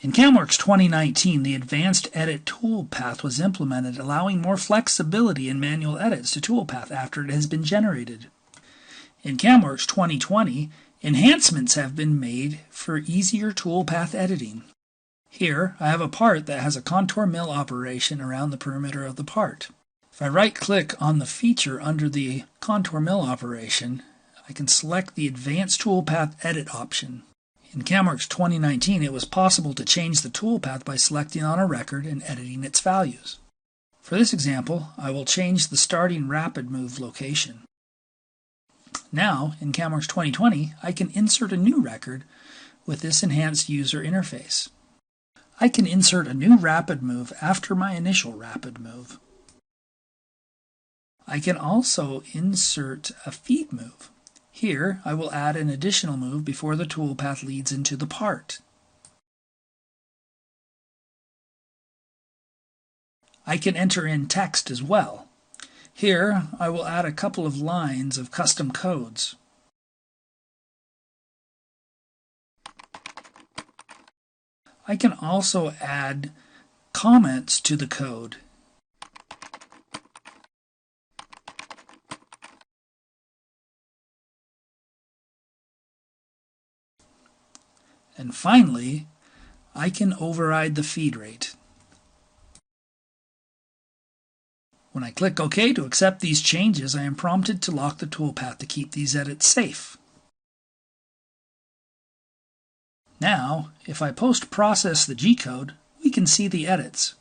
In CAMWorks 2019, the Advanced Edit Toolpath was implemented, allowing more flexibility in manual edits to Toolpath after it has been generated. In CAMWorks 2020, enhancements have been made for easier toolpath editing. Here, I have a part that has a contour mill operation around the perimeter of the part. If I right-click on the feature under the contour mill operation, I can select the Advanced Toolpath Edit option. In CAMWorks 2019, it was possible to change the toolpath by selecting on a record and editing its values. For this example, I will change the starting rapid move location. Now, in CAMWorks 2020, I can insert a new record with this enhanced user interface. I can insert a new rapid move after my initial rapid move. I can also insert a feed move. Here, I will add an additional move before the toolpath leads into the part. I can enter in text as well. Here, I will add a couple of lines of custom codes. I can also add comments to the code. And finally, I can override the feed rate. When I click OK to accept these changes, I am prompted to lock the toolpath to keep these edits safe. Now, if I post-process the G-code, we can see the edits.